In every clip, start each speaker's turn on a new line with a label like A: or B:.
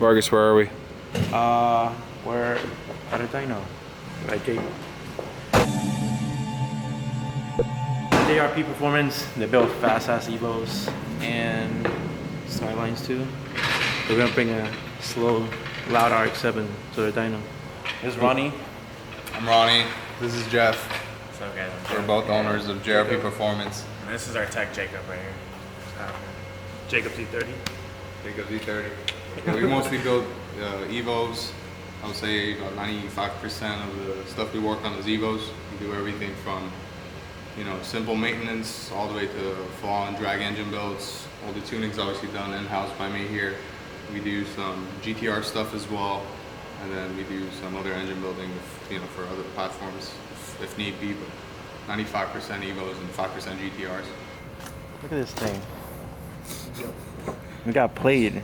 A: Vargas, where are we?
B: We're at a dyno. Like JRP Performance, they build fast-ass EVOs and Skylines too. We're gonna bring a slow, loud RX-7 to their dyno. This is Ronnie.
C: I'm Ronnie. This is Jeff.
D: What's up, guys?
C: We're both owners of JRP Performance.
D: And this is our tech, Jacob, right here.
B: Jacob Z30.
C: Jacob Z30. Yeah, we mostly build EVOs. I would say about 95% of the stuff we work on is EVOs. We do everything from, you know, simple maintenance all the way to full-on drag engine builds. All the tuning's obviously done in-house by me here. We do some GTR stuff as well, and then we do some other engine building, you know, for other platforms if need be. But 95% EVOs and 5% GTRs.
B: Look at this thing. We got played.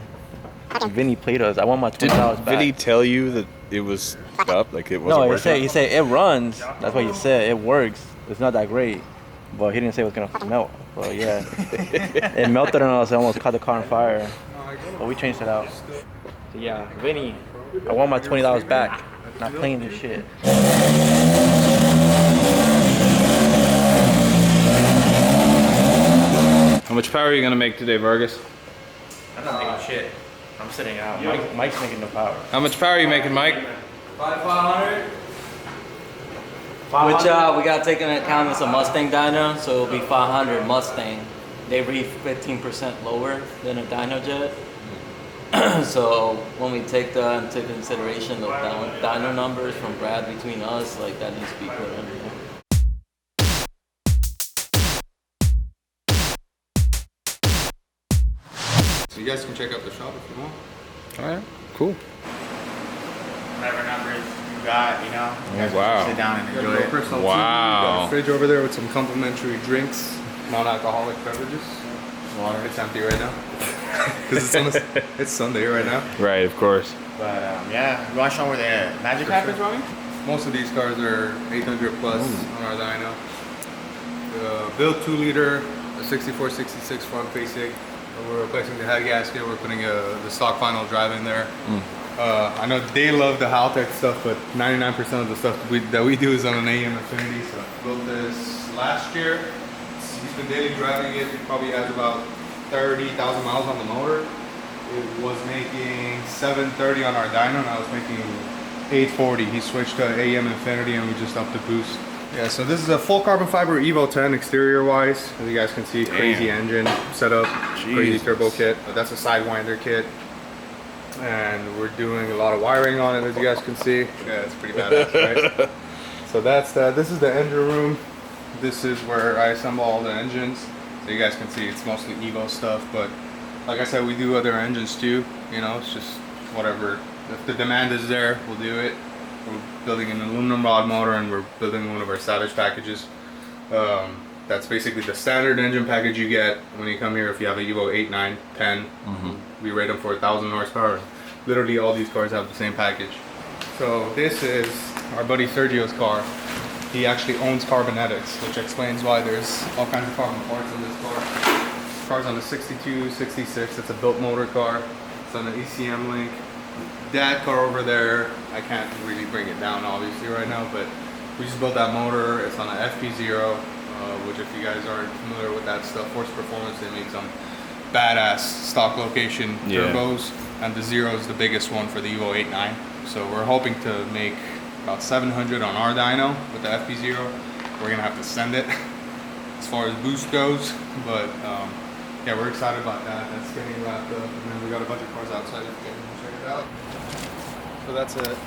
B: Vinny played us. I want my $20 back.
A: Did he tell you that it was up? Like it wasn't working?
B: No, he said it runs. That's what he said. It works. It's not that great. But he didn't say it was gonna melt. But yeah. It melted on us. It almost caught the car on fire. But we changed it out. So yeah, Vinny, I want my $20 back. Not playing this shit.
A: How much power are you gonna make today, Vargas?
B: I'm not making shit. I'm sitting out. Mike's making no power.
A: How much power are you making, Mike?
E: 500. Which we got taken into account it's a Mustang dyno, so it'll be 500 Mustang. They read 15% lower than a dyno jet. So when we take that into consideration, the dyno numbers from Brad between us, like that needs to be put in there.
C: So you guys can check out the shop if you want.
A: Alright, cool.
D: Whatever numbers you got, you know. You guys
A: wow.
D: can sit down and enjoy it.
C: Personal
A: Wow.
C: TV. We got a fridge over there with some complimentary drinks, non-alcoholic beverages. Water. It's empty right now. Because it's Sunday right now.
A: Right, of course.
D: But yeah, you want to show them where the magic happens, Ronnie?
C: Most of these cars are 800 plus on our dyno. The built 2-liter, a 64-66 front facing. We're replacing the head gasket. We're putting the stock final drive in there. I know they love the Haltech stuff, but 99% of the stuff that we do is on an AM Infinity. So I built this last year. He's been daily driving it. He probably has about 30,000 miles on the motor. It was making 730 on our dyno, and I was making 840. He switched to AM Infinity, and we just upped the boost. Yeah, so this is a full carbon fiber EVO 10 exterior wise. As you guys can see, crazy engine setup, crazy turbo kit. That's a Sidewinder kit. And we're doing a lot of wiring on it, as you guys can see. Yeah, it's pretty badass, right? So that's this is the engine room. This is where I assemble all the engines. So you guys can see it's mostly EVO stuff, but like I said, we do other engines too. You know, it's just whatever. If the demand is there, we'll do it. We're building an aluminum rod motor, and we're building one of our Savage packages. That's basically the standard engine package you get when you come here if you have a EVO 8, 9, 10. We rate them for 1,000 horsepower. Literally all these cars have the same package. So this is our buddy Sergio's car. He actually owns Carbonetics, which explains why there's all kinds of carbon parts in this car. This car's on a 62, 66. It's a built motor car. It's on an ECM link. That car over there, I can't really bring it down obviously right now, but we just built that motor. It's on an FP0, which if you guys aren't familiar with that stuff, Force Performance, they make some badass stock location turbos, and the Zero is the biggest one for the EVO 8.9. So we're hoping to make about 700 on our dyno with the FP0. We're gonna have to send it as far as boost goes, but yeah, we're excited about that. That's getting wrapped up, and then we got a bunch of cars outside if you guys want to check it out. So that's it.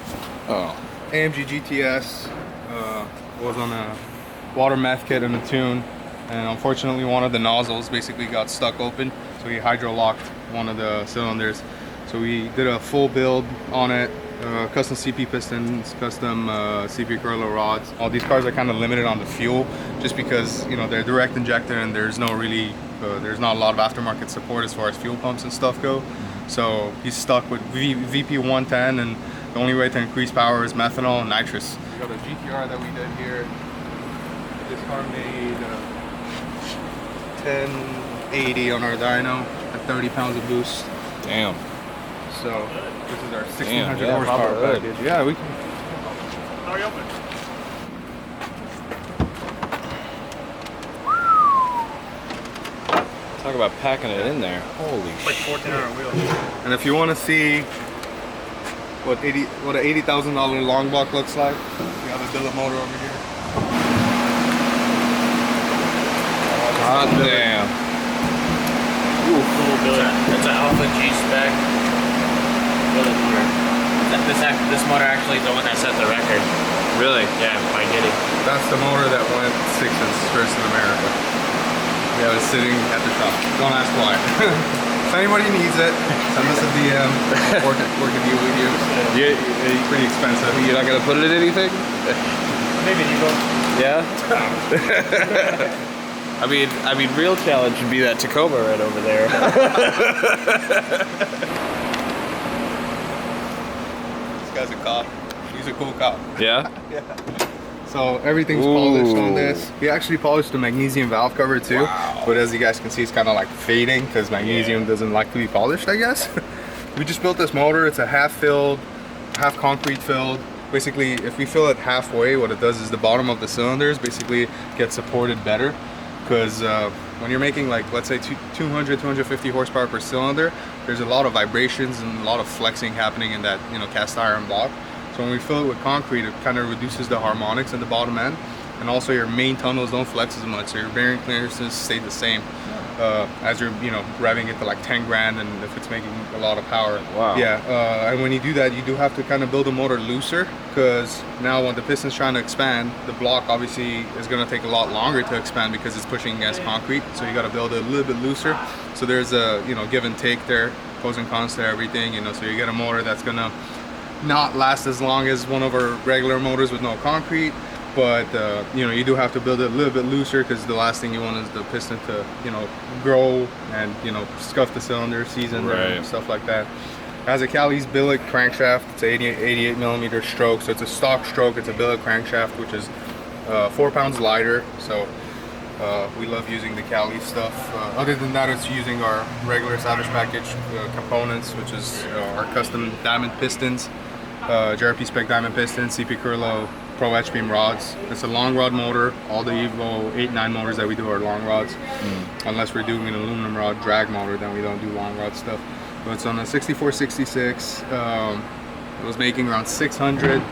C: AMG GTS was on a water meth kit and a tune, and unfortunately one of the nozzles basically got stuck open, so we hydro locked one of the cylinders. So we did a full build on it, custom CP pistons, custom CP curler rods. All these cars are kind of limited on the fuel just because, you know, they're direct injector and there's no really there's not a lot of aftermarket support as far as fuel pumps and stuff go. So he's stuck with VP 110, and the only way to increase power is methanol and nitrous. We got a GTR that we did here. This car made 1080 on our dyno at 30 pounds of boost.
A: Damn.
C: So this is our 1600
A: yeah,
C: horsepower
A: proper hood.
C: package. Yeah, we can.
D: Hurry open.
A: Talk about packing it in there. Holy
D: Like
A: shit.
D: 1400 wheels.
C: And if you want to see what an $80,000 long block looks like, we have a billet motor over here.
A: Hot damn.
D: Cool billet. It's an Alpha G spec billet motor. This motor actually is the one that set the record.
A: Really?
D: Yeah, by Giddy.
C: That's the motor that went 6s first in America. Yeah, it was sitting at the shop. Don't ask why. If anybody needs it, send us a DM. Work a deal with you.
A: It's
C: Pretty expensive.
A: You're not gonna put it in anything?
D: Maybe you go.
A: Yeah. I mean, real challenge would be that Tacoma right over there.
C: This guy's a cop. He's a cool cop.
A: Yeah.
C: So everything's polished on this. We actually polished the magnesium valve cover too.
A: Wow.
C: But as you guys can see, it's kind of like fading because magnesium doesn't like to be polished, I guess. We just built this motor. It's a half filled, half concrete filled. Basically, if we fill it halfway, what it does is the bottom of the cylinders basically gets supported better. Because when you're making, like, let's say 200, 250 horsepower per cylinder, there's a lot of vibrations and a lot of flexing happening in that, you know, cast iron block. So when we fill it with concrete, it kind of reduces the harmonics in the bottom end, and also your main tunnels don't flex as much, so your bearing clearances stay the same as you're, you know, revving it to like 10 grand, and if it's making a lot of power.
A: Wow.
C: Yeah, and when you do that, you do have to kind of build the motor looser, because now when the piston's trying to expand, the block obviously is going to take a lot longer to expand because it's pushing against concrete. So you got to build it a little bit looser. So there's a, you know, give and take there, pros and cons to everything, you know. So you get a motor that's going to not last as long as one of our regular motors with no concrete, but you know, you do have to build it a little bit looser, because the last thing you want is the piston to, you know, grow and, you know, scuff the cylinder, season, and stuff like that. It has a Cali's billet crankshaft. It's 88 millimeter stroke, so it's a stock stroke. It's a billet crankshaft, which is 4 pounds lighter. So we love using the Cali stuff. Other than that, it's using our regular Savage package components, which is our custom diamond pistons. JRP spec diamond pistons, CP Curlo Pro H-beam rods. It's a long rod motor. All the EVO 8-9 motors that we do are long rods. Unless we're doing an aluminum rod drag motor, then we don't do long rod stuff. But it's on a 6466. It was making around 600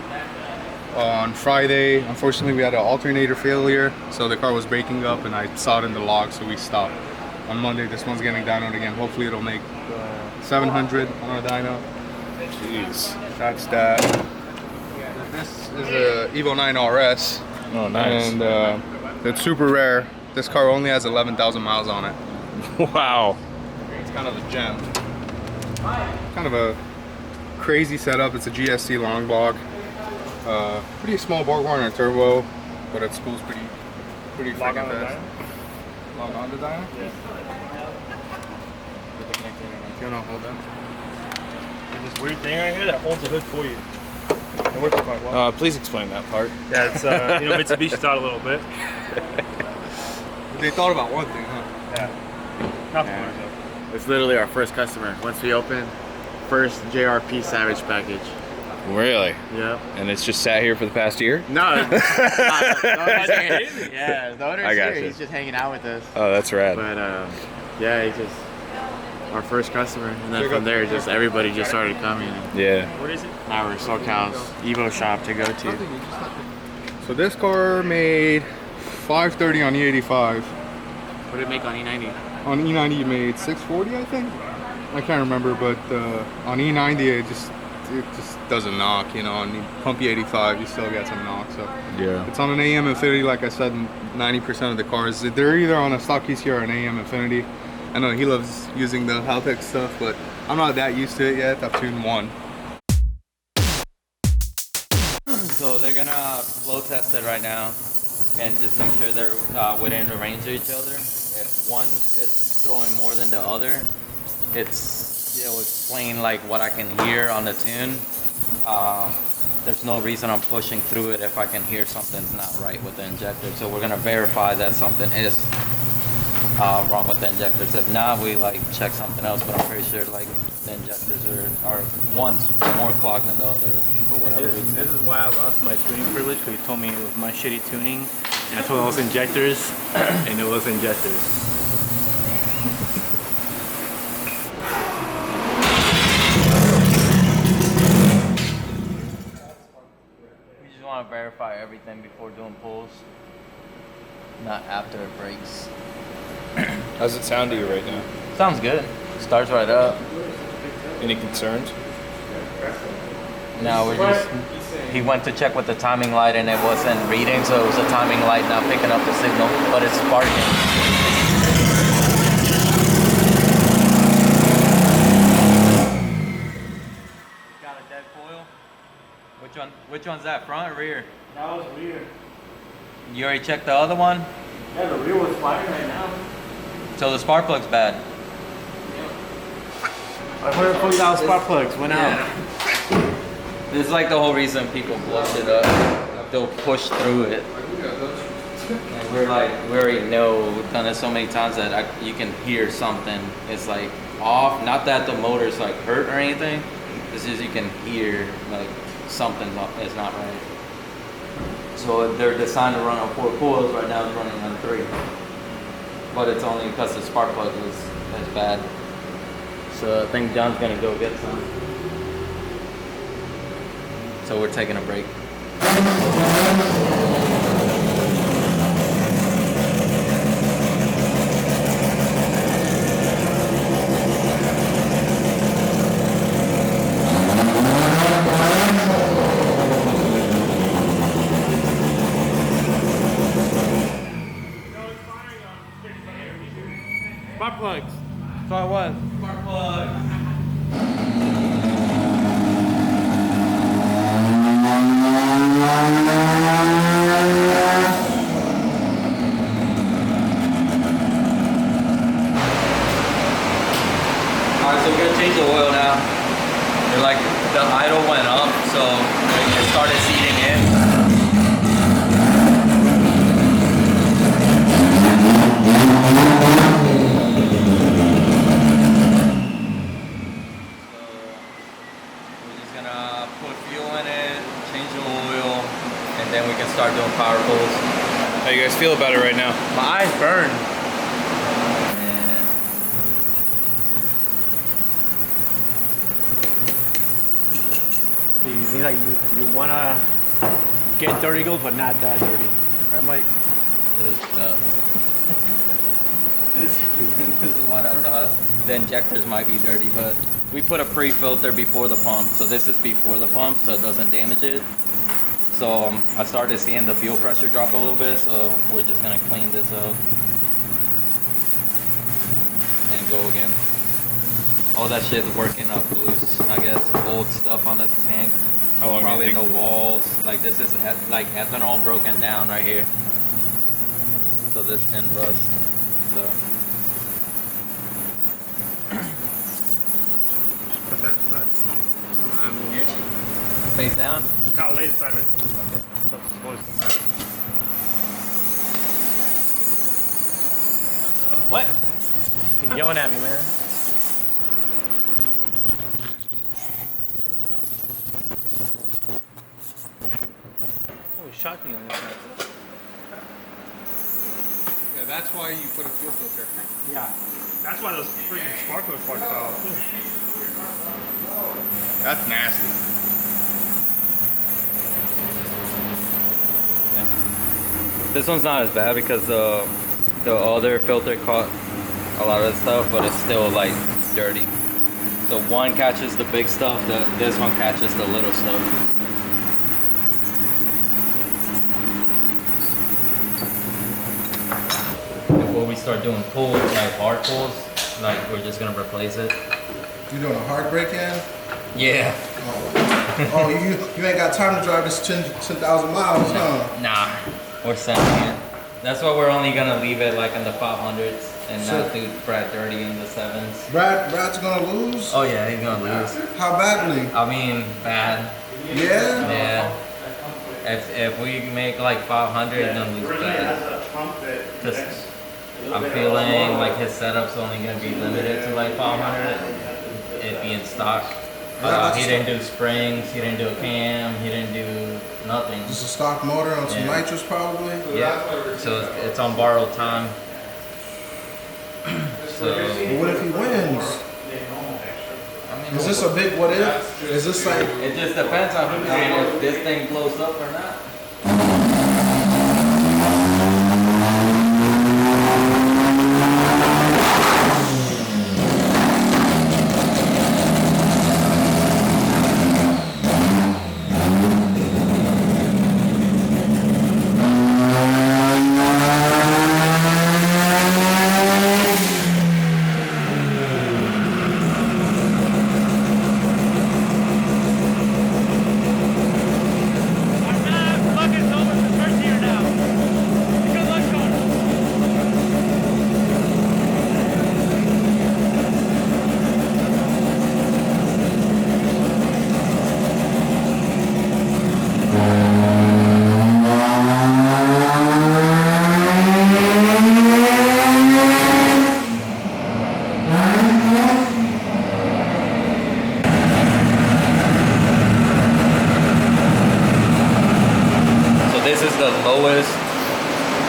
C: on Friday. Unfortunately, we had an alternator failure, so the car was breaking up, and I saw it in the log, so we stopped. On Monday, this one's getting dynoed again. Hopefully, it'll make 700 on our dyno.
A: Jeez.
C: That's that. This is a EVO 9 RS.
A: Oh, nice.
C: And it's super rare. This car only has 11,000 miles on it.
A: Wow.
C: It's kind of a gem. Kind of a crazy setup. It's a GSC long block. Pretty small Borg Warner turbo, but it spools pretty freaking fast. Log on to Dyno?
D: Yeah.
C: You wanna hold that?
D: There's this weird thing right here that holds the hood for you. It works quite well.
A: Please explain that part.
D: Yeah, it's you know, Mitsubishi thought a little bit.
C: They thought about one thing, huh?
D: Yeah. Not the ones though.
F: It's literally our first customer. Once we open, first JRP Savage package.
A: Really?
F: Yep.
A: And it's just sat here for the past year?
F: No, the owner's here. Yeah, the owner's
A: I got
F: here.
A: you.
F: He's just hanging out with us.
A: Oh, that's rad.
F: But yeah, he's just our first customer, and then from there, just everybody just started coming.
A: Yeah.
D: What is it?
F: Now we're SoCal's EVO shop to go to.
C: So this car made 530 on E85.
F: What did it make on E90?
C: On E90 it made 640, I think. I can't remember, but on E90 it just doesn't knock, you know. On pump E85 you still get some knock. So
A: Yeah.
C: it's on an AM Infinity, like I said. 90% of the cars, they're either on a stock ECR or an AM Infinity. I know he loves using the Haltech stuff, but I'm not that used to it yet. I've tuned one.
E: So they're gonna flow test it right now and just make sure they're within the range of each other. If one is throwing more than the other, it'll explain like what I can hear on the tune. There's no reason I'm pushing through it if I can hear something's not right with the injector. So we're gonna verify that something is wrong with the injectors. If not, we like check something else, but I'm pretty sure like the injectors are one's more clogged than the other for whatever reason.
B: This is why I lost my tuning privilege, because he told me it was my shitty tuning. And I told him it was injectors, and it was injectors.
E: We just want to verify everything before doing pulls, not after it breaks.
A: How's it sound to you right now?
E: Sounds good. Starts right up.
A: Any concerns?
E: No, we're just. He went to check with the timing light and it wasn't reading, so it was a timing light not picking up the signal, but it's sparking. Got a dead coil. Which one? Which one's that? Front or rear?
B: That was weird.
E: You already checked the other one?
B: Yeah, the rear was firing right now.
E: So the spark plug's bad.
B: 140,000 spark plugs went out.
E: This is like the whole reason people blow shit up. They'll push through it. And we already know, we've done it so many times that you can hear something. It's like off. Not that the motor's like hurt or anything. It's just you can hear like something is not right. So they're designed to run on 4 coils. Right now it's running on 3. But it's only because the spark plug is bad. So I think John's gonna go get some. So we're taking a break.
B: Spark plugs. That's all it was.
E: Spark plug. Alright, so we're gonna change the oil now. They're like the idle went up, so it started seeding in. Then we can start doing power pulls.
A: How you guys feel about it right now?
B: My eyes burn. You wanna get dirty goals, but not that dirty. Right, Mike?
E: This is what I thought. The injectors might be dirty, but we put a pre-filter before the pump, so this is before the pump, so it doesn't damage it. So I started seeing the fuel pressure drop a little bit, so we're just gonna clean this up and go again. All that shit's working up loose, I guess. Old stuff on the tank.
A: How long
E: Probably
A: do you
E: in
A: think?
E: the walls. Like this is like ethanol broken down right here. So this and rust. So
B: Put that aside.
E: face down.
B: No, lay it sideways. Okay. What? You're yelling at me, man. Oh, he shocked me on this side.
C: Yeah, that's why you put a fuel filter.
B: Yeah. That's why those freaking sparkler plugs fell off.
C: That's nasty.
E: This one's not as bad because the other filter caught a lot of the stuff, but it's still like dirty. So one catches the big stuff, this one catches the little stuff. Before we start doing pulls, like hard pulls, like we're just gonna replace it.
G: You doing a hard break in?
E: Yeah.
G: Oh, you ain't got time to drive this 10,000 miles, huh?
E: Nah, we're sending it. That's why we're only gonna leave it like in the 500s and not do Brad dirty in the 7s.
G: Brad's gonna lose?
E: Oh yeah, he's gonna lose.
G: How badly?
E: I mean, bad.
G: Yeah?
E: Yeah. If we make like 500, he's gonna lose bad. Cause I'm feeling like his setup's only gonna be limited to like 500. it being stock.
G: Yeah,
E: He didn't do springs, he didn't do a cam, he didn't do nothing.
G: Just a stock motor on some nitrous probably.
E: Yeah, so it's on borrowed time. So,
G: But what if he wins?
E: I mean,
G: Is this a big what if? Is this like
E: it just depends on if this thing blows up or not.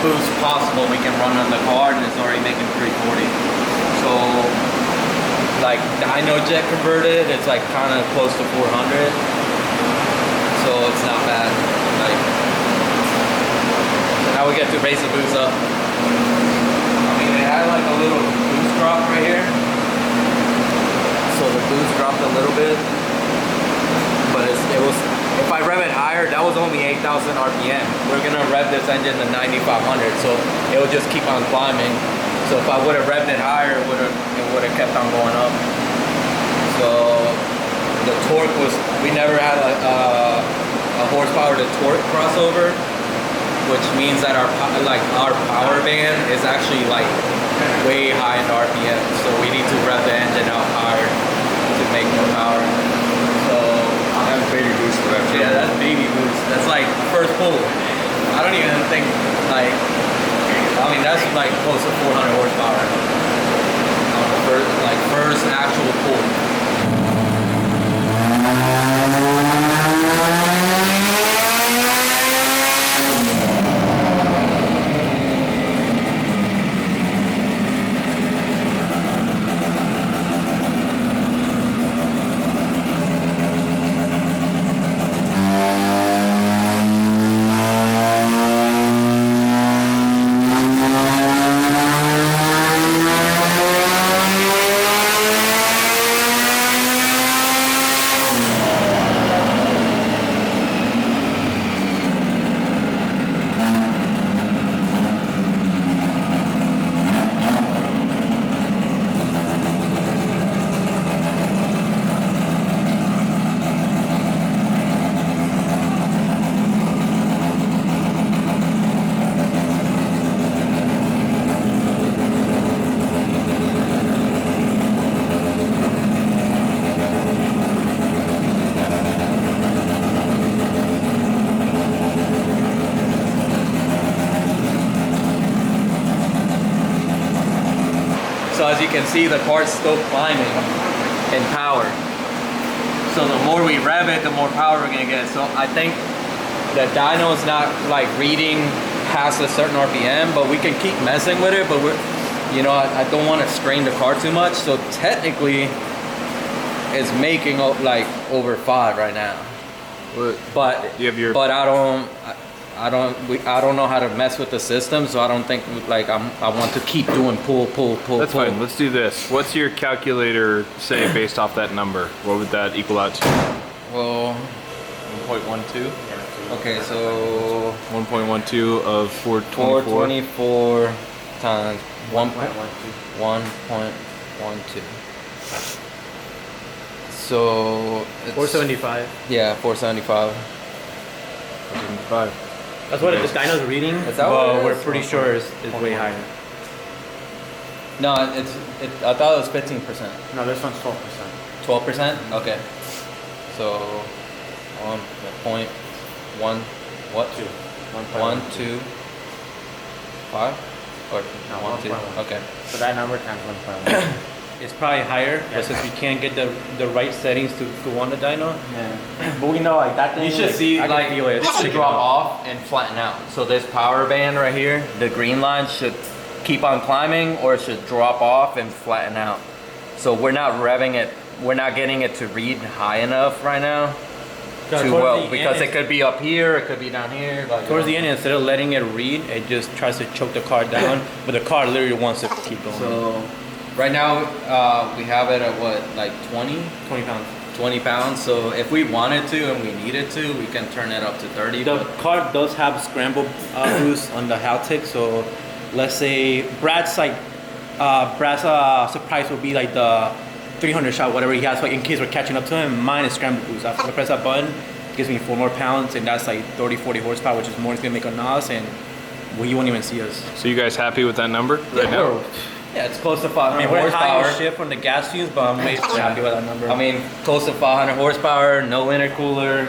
E: Boost possible we can run on the car, and it's already making 340. So like dyno jet converted, it's like kind of close to 400. So it's not bad. Like now we get to raise the boost up. I mean, it had like a little boost drop right here. So the boost dropped a little bit, but it was. If I rev it higher, that was only 8,000 RPM. We're gonna rev this engine to 9,500, so it will just keep on climbing. So if I would have revved it higher, it would have kept on going up. So the torque was, we never had a horsepower to torque crossover, which means that our power band is actually like way high in RPM. So we need to rev the engine out higher to make more power. So
A: that's baby boost for that.
E: Yeah, that's baby boost. That's like first pull. I don't even think like, I mean that's like close to 400 horsepower. First actual pull. So as you can see, the car's still climbing in power. So the more we rev it, the more power we're gonna get. So I think the dyno is not like reading past a certain RPM, but we can keep messing with it. But we're, you know, I don't want to strain the car too much. So technically, it's making like over 5 right now. But
A: you have your.
E: But I don't know how to mess with the system, so I don't think like I want to keep doing pull.
A: That's fine. Let's do this. What's your calculator say based off that number? What would that equal out to?
E: Well, 1.12. Okay, so
A: 1.12 of 424.
E: 424 times 1.12. So it's
B: 475.
E: Yeah, 475.
A: 475.
B: That's what the dyno's reading.
E: Is that what it
B: But we're
E: is?
B: pretty sure is way higher.
E: No, I thought it was 15%.
B: No, this one's 12%.
E: 12%? Okay. So 1.1 what? 1.2.5 or
B: No,
E: 1.2.
B: 1.1.
E: Okay.
B: So that number times 1.1.
H: it's probably higher, but since we can't get the right settings to go on the dyno,
B: Yeah. But we know like that thing.
E: You should
B: like,
E: see
B: I can
E: like
B: feel
E: it should
B: sticking
E: drop
B: up.
E: off and flatten out. So this power band right here, the green line should keep on climbing or it should drop off and flatten out. So we're not revving it, we're not getting it to read high enough right now. Too
H: towards
E: well
H: the
E: because
H: end,
E: it could be up here, it could be down here. Like,
H: towards the end, instead of letting it read, it just tries to choke the car down, but the car literally wants to keep going.
E: So right now we have it at what, like 20?
H: 20 pounds.
E: 20 pounds. So if we wanted to and we needed to, we can turn it up to 30.
H: The
E: but-
H: car does have scramble boost on the Haltech, so let's say Brad's surprise will be like the 300 shot, whatever he has, like in case we're catching up to him. Mine is scramble boost. After I press that button, it gives me 4 more pounds, and that's like 30-40 horsepower, which is more it's gonna make a NOS, and well, you won't even see us.
A: So you guys happy with that number right now?
H: Yeah, it's close to 500
E: we're
H: horsepower.
E: high
H: Shift from the gas fumes, but I'm way happy with that number.
E: I mean, close to 500 horsepower, no intercooler.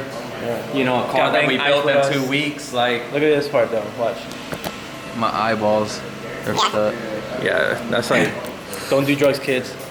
E: You know, a car that we built in 2 weeks. Like,
H: Look at this part though. Watch.
E: my eyeballs are stuck.
H: Yeah, that's like, don't do drugs, kids.